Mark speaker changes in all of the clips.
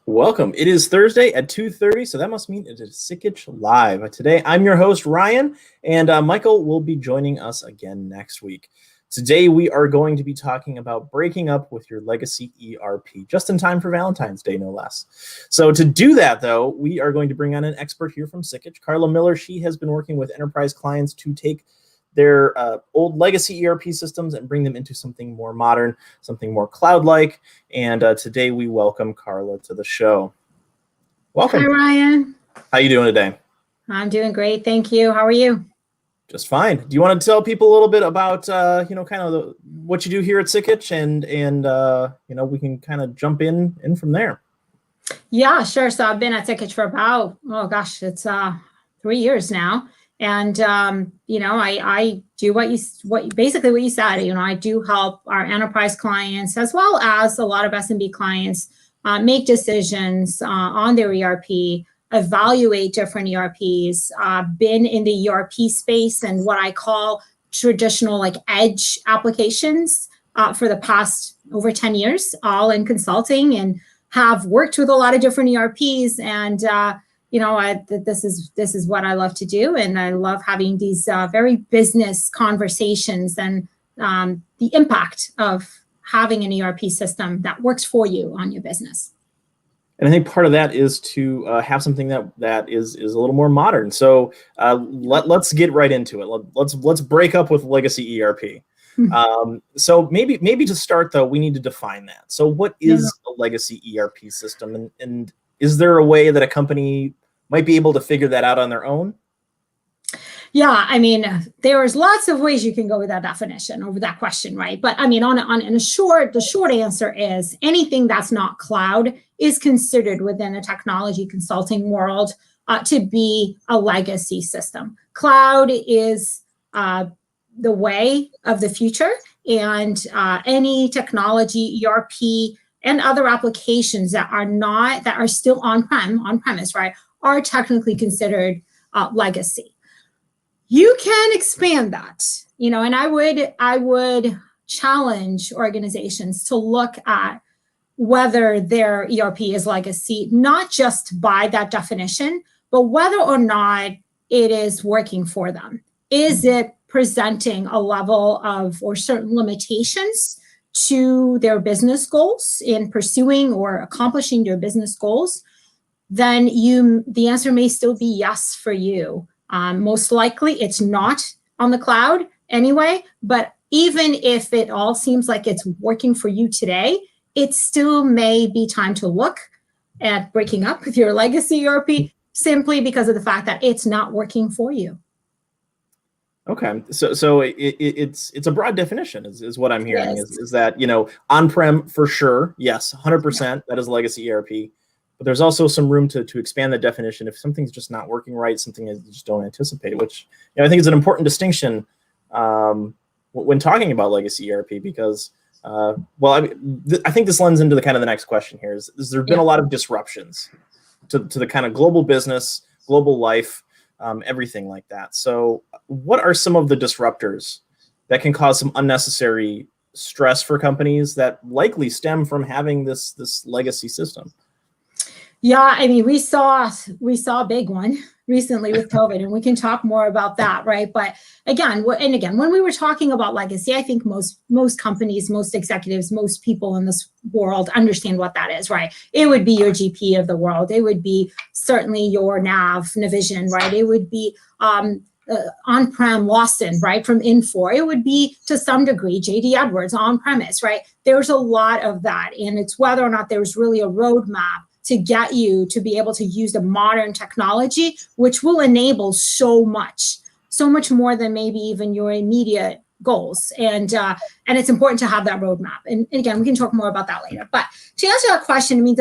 Speaker 1: Welcome. It is Thursday at 2:30, so that must mean it is Sikich Live. Today, I'm your host, Ryan, and Michael will be joining us again next week. Today, we are going to be talking about breaking up with your legacy ERP, just in time for Valentine's Day, no less. So to do that, though, we are going to bring on an expert here from Sikich, Carla Miller. She has been working with enterprise clients to take their old legacy ERP systems and bring them into something more modern, something more cloud-like. And today we welcome Carla to the show. Welcome.
Speaker 2: Hi, Ryan.
Speaker 1: How you doing today?
Speaker 2: I'm doing great. Thank you. How are you?
Speaker 1: Just fine. Do you want to tell people a little bit about, kind of what you do here at Sikich and we can kind of jump in from there.
Speaker 2: Yeah, sure. So I've been at Sikich for about, it's 3 years now. And, I do what you said. I do help our enterprise clients as well as a lot of SMB clients make decisions on their ERP, evaluate different ERPs, been in the ERP space and what I call traditional like edge applications for the past over 10 years, all in consulting, and have worked with a lot of different ERPs. And, this is what I love to do. And I love having these very business conversations and the impact of having an ERP system that works for you on your business.
Speaker 1: And I think part of that is to have something that is a little more modern. So let's get right into it. Let's break up with legacy ERP. So maybe to start though, we need to define that. So what is a legacy ERP system, and is there a way that a company might be able to figure that out on their own?
Speaker 2: Yeah, I mean, there's lots of ways you can go with that definition or with that question, right? But I mean, the short answer is anything that's not cloud is considered within a technology consulting world to be a legacy system. Cloud is the way of the future, and any technology, ERP, and other applications that are still on-premise, right, are technically considered legacy. You can expand that, and I would challenge organizations to look at whether their ERP is legacy, not just by that definition, but whether or not it is working for them. Is it presenting a level of or certain limitations to their business goals in pursuing or accomplishing their business goals? Then the answer may still be yes for you. Most likely it's not on the cloud anyway, but even if it all seems like it's working for you today, it still may be time to look at breaking up with your legacy ERP simply because of the fact that it's not working for you.
Speaker 1: Okay, so it's a broad definition is what I'm hearing. Yes. Is that, on-prem for sure, yes, 100%, that is legacy ERP. But there's also some room to expand the definition if something's just not working right, something that you just don't anticipate it, which I think is an important distinction when talking about legacy ERP because, I think this lends into the kind of the next question here is there been a lot of disruptions to the kind of global business, global life, everything like that. So what are some of the disruptors that can cause some unnecessary stress for companies that likely stem from having this legacy system?
Speaker 2: Yeah, I mean, we saw a big one recently with COVID, and we can talk more about that, right? But again, when we were talking about legacy, I think most companies, most executives, most people in this world understand what that is, right? It would be your GP of the world. It would be certainly your Navision, right? It would be on-prem Lawson, right, from Infor. It would be, to some degree, JD Edwards on-premise, right? There's a lot of that, and it's whether or not there's really a roadmap to get you to be able to use the modern technology, which will enable so much more than maybe even your immediate goals. And it's important to have that roadmap. And again, we can talk more about that later. But to answer that question, I mean,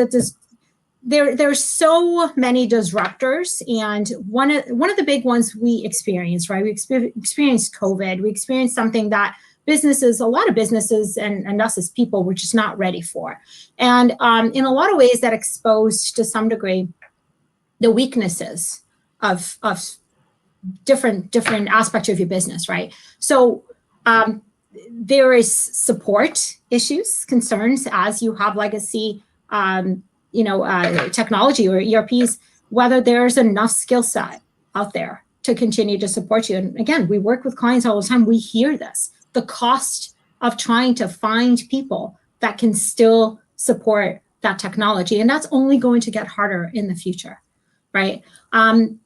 Speaker 2: there's so many disruptors, and one of the big ones we experienced, right? We experienced COVID. We experienced something that a lot of businesses and us as people were just not ready for. And in a lot of ways that exposed to some degree the weaknesses of different aspects of your business, right? So there is support issues, concerns as you have legacy technology or ERPs, whether there's enough skill set out there to continue to support you. And again, we work with clients all the time. We hear this, the cost of trying to find people that can still support that technology. And that's only going to get harder in the future, right?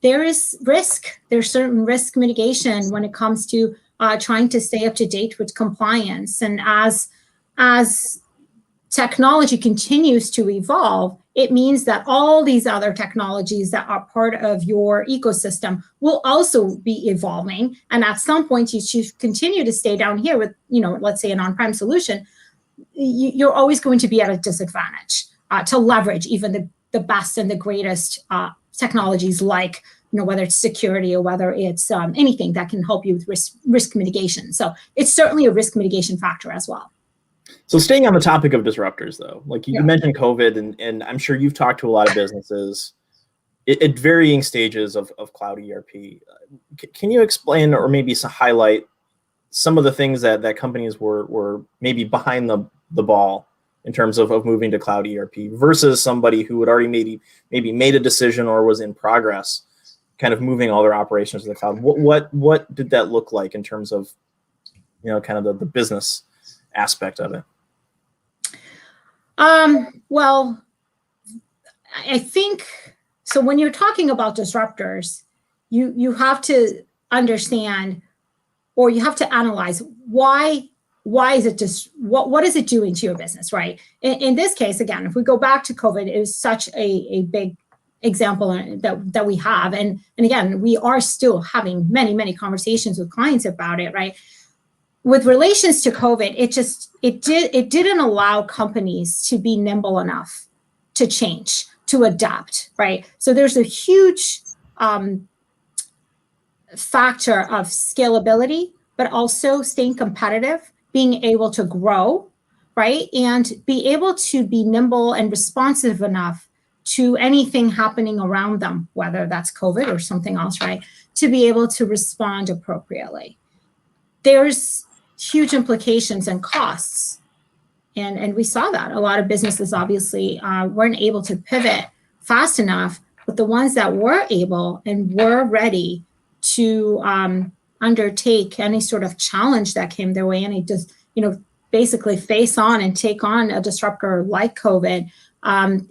Speaker 2: There is risk. There's certain risk mitigation when it comes to trying to stay up to date with compliance. And as technology continues to evolve, it means that all these other technologies that are part of your ecosystem will also be evolving. And at some point, you should continue to stay down here with, let's say an on-prem solution. You're always going to be at a disadvantage to leverage even the best and the greatest technologies, like whether it's security or whether it's anything that can help you with risk mitigation. So it's certainly a risk mitigation factor as well.
Speaker 1: So staying on the topic of disruptors, though, like you mentioned COVID, and I'm sure you've talked to a lot of businesses at varying stages of cloud ERP. Can you explain or maybe highlight some of the things that companies were maybe behind the ball in terms of moving to cloud ERP versus somebody who had already maybe made a decision or was in progress, kind of moving all their operations to the cloud? What did that look like in terms of kind of the business aspect of it?
Speaker 2: Well, I think so. When you're talking about disruptors, you have to understand, or you have to analyze why is it just what is it doing to your business, right? In this case, again, if we go back to COVID, it was such a big example that we have, and again, we are still having many conversations with clients about it, right? With relations to COVID, it didn't allow companies to be nimble enough to change, to adapt, right? So there's a huge factor of scalability, but also staying competitive, being able to grow, right? And be able to be nimble and responsive enough to anything happening around them, whether that's COVID or something else, right? To be able to respond appropriately. There's huge implications and costs. And we saw that. A lot of businesses obviously weren't able to pivot fast enough, but the ones that were able and were ready to undertake any sort of challenge that came their way, and it just, basically face on and take on a disruptor like COVID,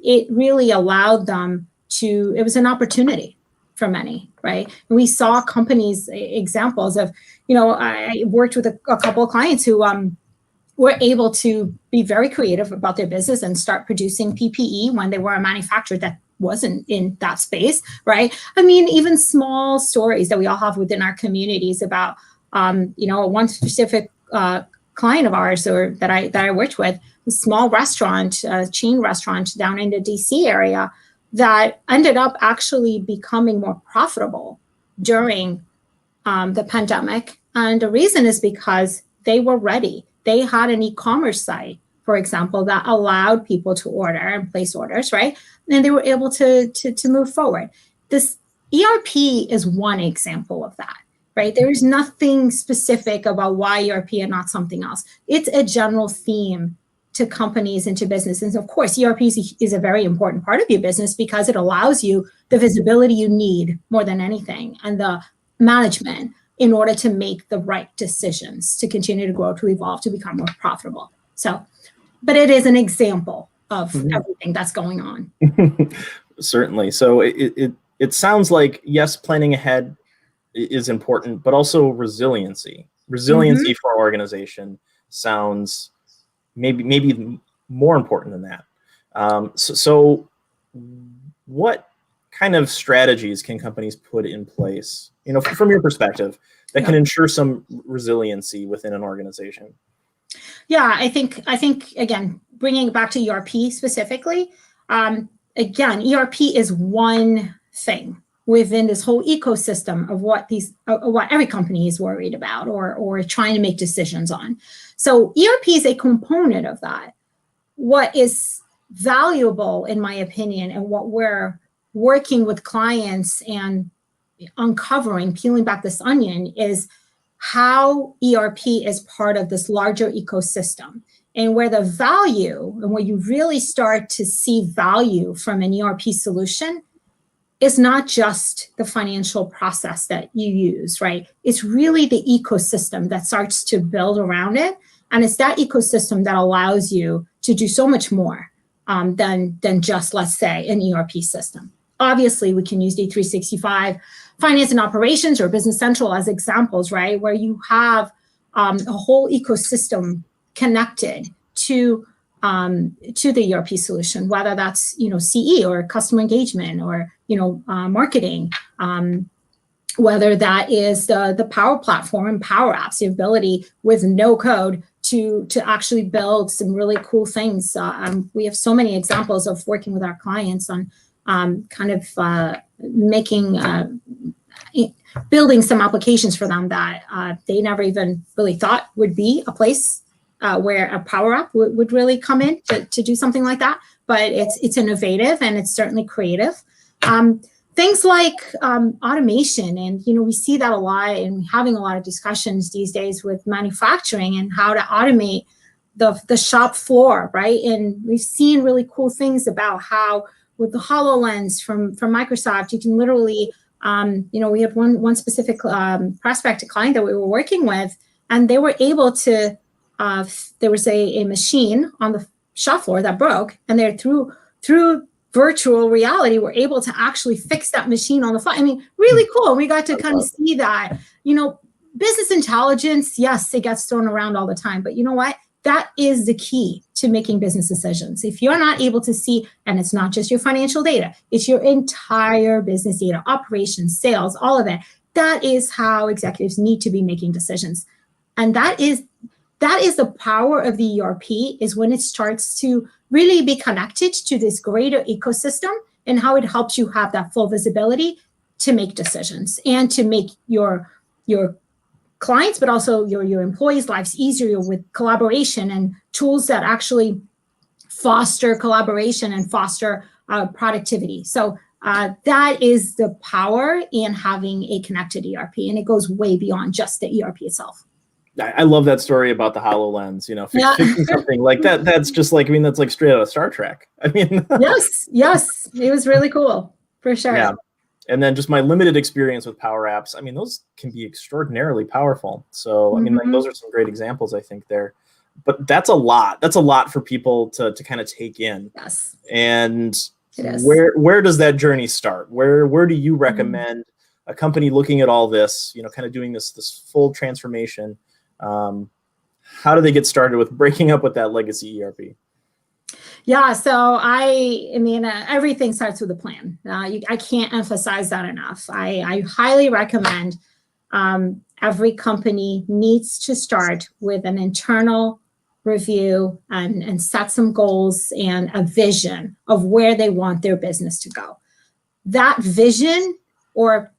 Speaker 2: it really allowed them to, it was an opportunity for many, right? And we saw companies, examples of, I worked with a couple of clients who were able to be very creative about their business and start producing PPE when they were a manufacturer that wasn't in that space, right? I mean, even small stories that we all have within our communities about, one specific client of ours or that I worked with, a small restaurant, chain restaurant down in the DC area that ended up actually becoming more profitable during the pandemic. And the reason is because they were ready. They had an e-commerce site, for example, that allowed people to order and place orders, right? And they were able to move forward. This ERP is one example of that, right? There is nothing specific about why ERP and not something else. It's a general theme to companies and to businesses. Of course, ERP is a very important part of your business because it allows you the visibility you need more than anything and the management in order to make the right decisions, to continue to grow, to evolve, to become more profitable. So, but it is an example of everything that's going on.
Speaker 1: Certainly. So it sounds like, yes, planning ahead is important, but also resiliency. Resiliency for our organization sounds maybe more important than that. So what kind of strategies can companies put in place, from your perspective, that can ensure some resiliency within an organization?
Speaker 2: Yeah, I think again, bringing it back to ERP specifically, again, ERP is one thing within this whole ecosystem of what every company is worried about or trying to make decisions on. So ERP is a component of that. What is valuable, in my opinion, and what we're working with clients and uncovering, peeling back this onion, is how ERP is part of this larger ecosystem. And where the value and where you really start to see value from an ERP solution is not just the financial process that you use, right? It's really the ecosystem that starts to build around it. And it's that ecosystem that allows you to do so much more than just, let's say, an ERP system. Obviously, we can use D365 Finance and Operations or Business Central as examples, right? Where you have a whole ecosystem connected to the ERP solution, whether that's CE or customer engagement or marketing, whether that is the Power Platform and Power Apps, the ability with no code to actually build some really cool things. We have so many examples of working with our clients on building some applications for them that they never even really thought would be a place where a Power App would really come in to do something like that. But it's innovative and it's certainly creative. Things like automation, and we see that a lot, and we're having a lot of discussions these days with manufacturing and how to automate the shop floor, right? And we've seen really cool things about how with the HoloLens from Microsoft, you can literally, we have one specific prospect client that we were working with, and they were able to, there was a machine on the shop floor that broke, and they're through virtual reality, we're able to actually fix that machine on the fly. I mean, really cool. We got to kind of see that, business intelligence, yes, it gets thrown around all the time, but you know what? That is the key to making business decisions. If you're not able to see, and it's not just your financial data, it's your entire business data, operations, sales, all of it. That is how executives need to be making decisions. And that is the power of the ERP, is when it starts to really be connected to this greater ecosystem and how it helps you have that full visibility to make decisions and to make your clients, but also your employees' lives easier with collaboration and tools that actually foster collaboration and foster productivity. So that is the power in having a connected ERP, and it goes way beyond just the ERP itself.
Speaker 1: I love that story about the HoloLens, fixing something like that. That's just like, that's like straight out of Star Trek.
Speaker 2: Yes, it was really cool, for sure.
Speaker 1: Yeah. And then just my limited experience with Power Apps, those can be extraordinarily powerful. So, those are some great examples, I think, there. But that's a lot. That's a lot for people to kind of take in.
Speaker 2: Yes.
Speaker 1: And where does that journey start? Where do you recommend a company looking at all this, kind of doing this full transformation? How do they get started with breaking up with that legacy ERP?
Speaker 2: Yeah, so everything starts with a plan. I can't emphasize that enough. I highly recommend every company needs to start with an internal review and set some goals and a vision of where they want their business to go. That vision, or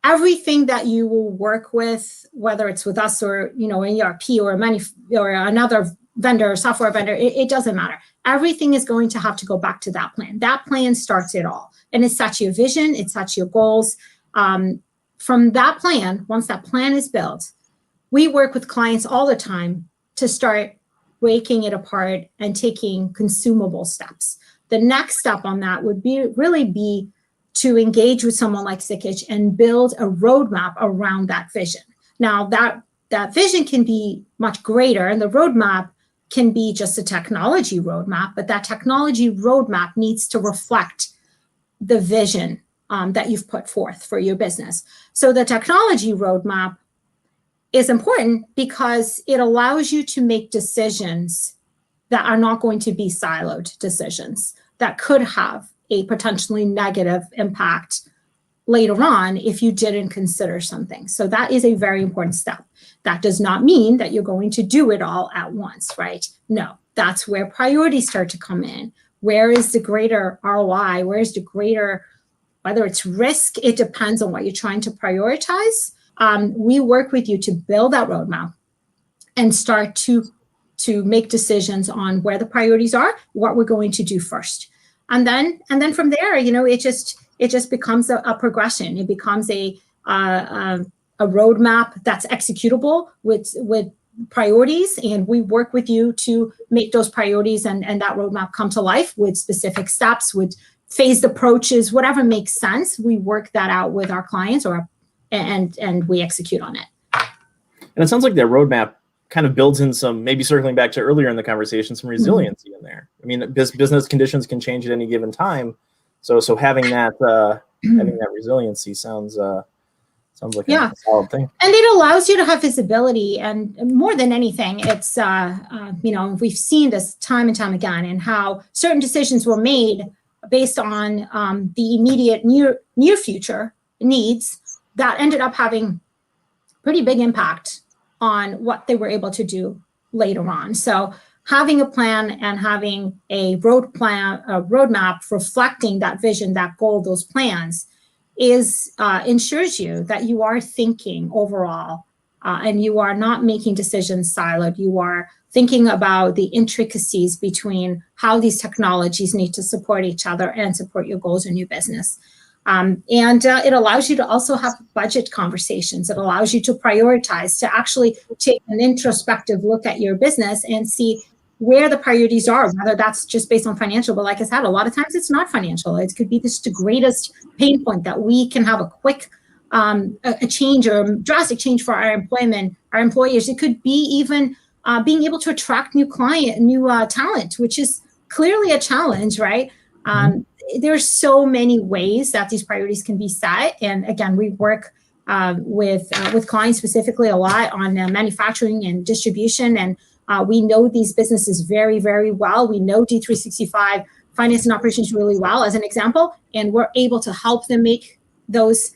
Speaker 2: everything that you will work with, whether it's with us or an ERP or another vendor, software vendor, it doesn't matter. Everything is going to have to go back to that plan. That plan starts it all, and it sets your vision, it sets your goals. From that plan, once that plan is built, we work with clients all the time to start breaking it apart and taking consumable steps. The next step on that would really be to engage with someone like Sikich and build a roadmap around that vision. Now, that vision can be much greater, and the roadmap can be just a technology roadmap, but that technology roadmap needs to reflect the vision that you've put forth for your business. So the technology roadmap is important because it allows you to make decisions that are not going to be siloed decisions that could have a potentially negative impact later on if you didn't consider something. So that is a very important step. That does not mean that you're going to do it all at once, right? No, that's where priorities start to come in. Where is the greater ROI? Where's the greater, whether it's risk, it depends on what you're trying to prioritize. We work with you to build that roadmap and start to make decisions on where the priorities are, what we're going to do first. And then from there, it just becomes a progression. It becomes a roadmap that's executable with priorities, and we work with you to make those priorities and that roadmap come to life with specific steps, with phased approaches, whatever makes sense. We work that out with our clients, and we execute on it.
Speaker 1: And it sounds like that roadmap kind of builds in some, maybe circling back to earlier in the conversation, some resiliency in there. I mean, business conditions can change at any given time, so having that resiliency sounds like a solid thing.
Speaker 2: And it allows you to have visibility, and more than anything, it's we've seen this time and time again, and how certain decisions were made based on the immediate near future needs that ended up having pretty big impact on what they were able to do later on. So having a plan and having a roadmap reflecting that vision, that goal, those plans ensures you that you are thinking overall, and you are not making decisions siloed. You are thinking about the intricacies between how these technologies need to support each other and support your goals in your business. And it allows you to also have budget conversations. It allows you to prioritize, to actually take an introspective look at your business and see where the priorities are, whether that's just based on financial. But like I said, a lot of times it's not financial. It could be just the greatest pain point that we can have a quick a change or a drastic change for our employers. It could be even being able to attract new talent, which is clearly a challenge, right? There's so many ways that these priorities can be set. And again, we work with clients specifically a lot on manufacturing and distribution. And we know these businesses very, very well. We know D365 finance and operations really well, as an example, and we're able to help them make those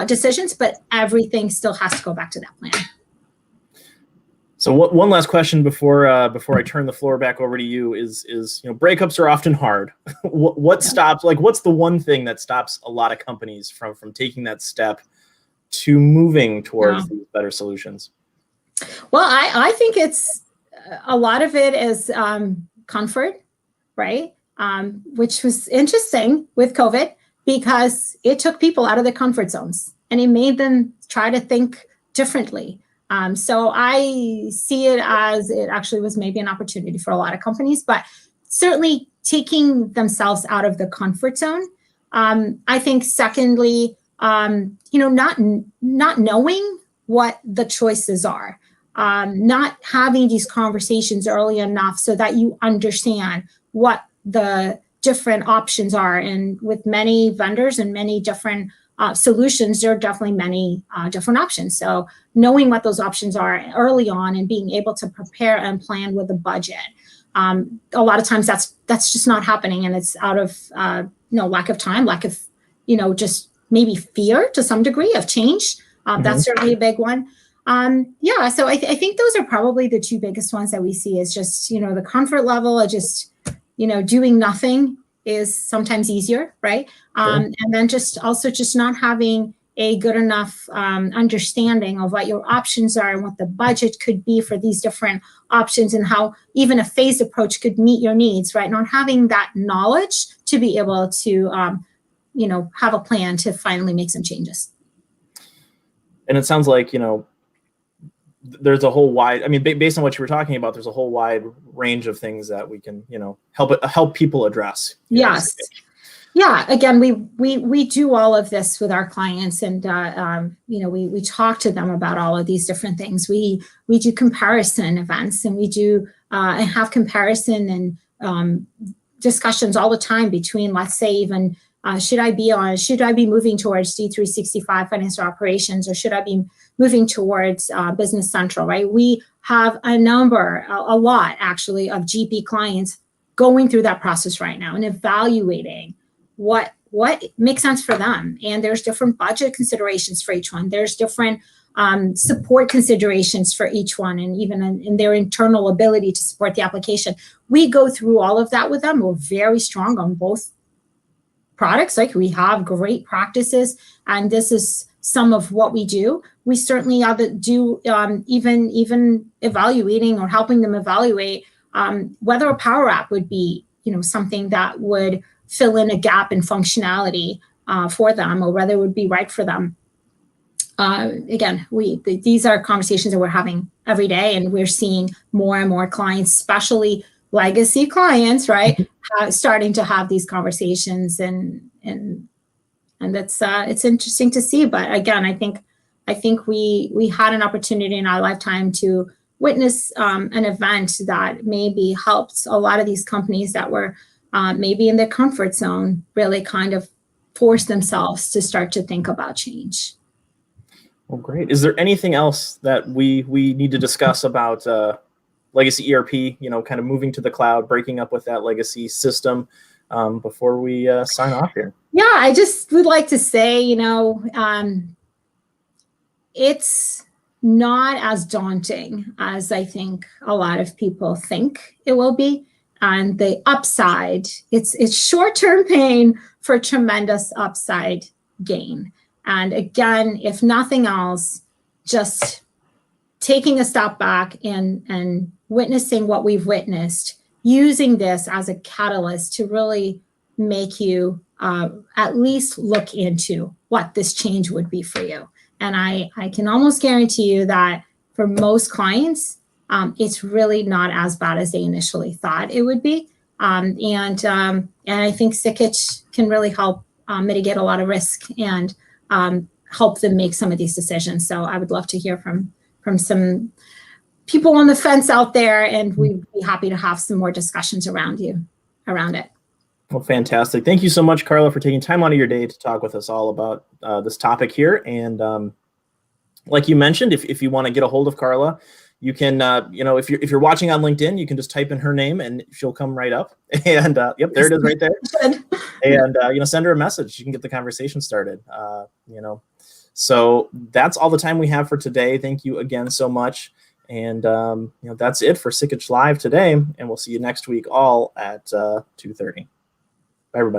Speaker 2: decisions, but everything still has to go back to that plan.
Speaker 1: So one last question before I turn the floor back over to you is breakups are often hard. What stops, what's the one thing that stops a lot of companies from taking that step to moving towards these better solutions?
Speaker 2: Well, I think it's a lot of it is comfort, right? Which was interesting with COVID, because it took people out of their comfort zones and it made them try to think differently. So I see it as it actually was maybe an opportunity for a lot of companies, but certainly taking themselves out of the comfort zone. I think secondly, not knowing what the choices are, not having these conversations early enough so that you understand what the different options are. And with many vendors and many different solutions, there are definitely many different options. So knowing what those options are early on and being able to prepare and plan with a budget. A lot of times that's just not happening, and it's out of lack of time, lack of just maybe fear to some degree of change. That's certainly a big one. So I think those are probably the two biggest ones that we see, is just the comfort level of just doing nothing is sometimes easier, right? And then just not having a good enough understanding of what your options are and what the budget could be for these different options, and how even a phased approach could meet your needs, right? Not having that knowledge to be able to, have a plan to finally make some changes.
Speaker 1: And it sounds like, there's a whole wide, based on what you were talking about, there's a whole wide range of things that we can, help people address.
Speaker 2: Yes. Yeah. Again, we do all of this with our clients, and, we talk to them about all of these different things. We do comparison events, and we do have comparison and discussions all the time between, let's say, even should I be moving towards D365 financial operations, or should I be moving towards Business Central, right? We have a lot actually of GP clients going through that process right now and evaluating what makes sense for them. And there's different budget considerations for each one. There's different support considerations for each one, and even in their internal ability to support the application. We go through all of that with them. We're very strong on both products. Like, we have great practices, and this is some of what we do. We certainly do even evaluating or helping them evaluate whether a Power App would be something that would fill in a gap in functionality for them, or whether it would be right for them. again, these are conversations that we're having every day, and we're seeing more and more clients, especially legacy clients, right, starting to have these conversations, and that's it's interesting to see. But again, I think we had an opportunity in our lifetime to witness an event that maybe helped a lot of these companies that were maybe in their comfort zone really kind of force themselves to start to think about change.
Speaker 1: Well, great. Is there anything else that we need to discuss about Legacy ERP, kind of moving to the cloud, breaking up with that legacy system before we sign off here?
Speaker 2: Yeah, I just would like to say, it's not as daunting as I think a lot of people think it will be. And the upside, it's short-term pain for tremendous upside gain. And again, if nothing else, just taking a step back and witnessing what we've witnessed, using this as a catalyst to really make you at least look into what this change would be for you. And I can almost guarantee you that for most clients, it's really not as bad as they initially thought it would be. And I think Sikich can really help mitigate a lot of risk and help them make some of these decisions. So I would love to hear from some people on the fence out there, and we'd be happy to have some more discussions around it.
Speaker 1: Well, fantastic. Thank you so much, Carla, for taking time out of your day to talk with us all about this topic here. And like you mentioned, if you want to get a hold of Carla, you can, if you're watching on LinkedIn, you can just type in her name and she'll come right up. And yep, there it is right there. And send her a message. You can get the conversation started. So that's all the time we have for today. Thank you again so much. And that's it for Sikich Live today. And we'll see you next week all at 2:30. Bye, everybody.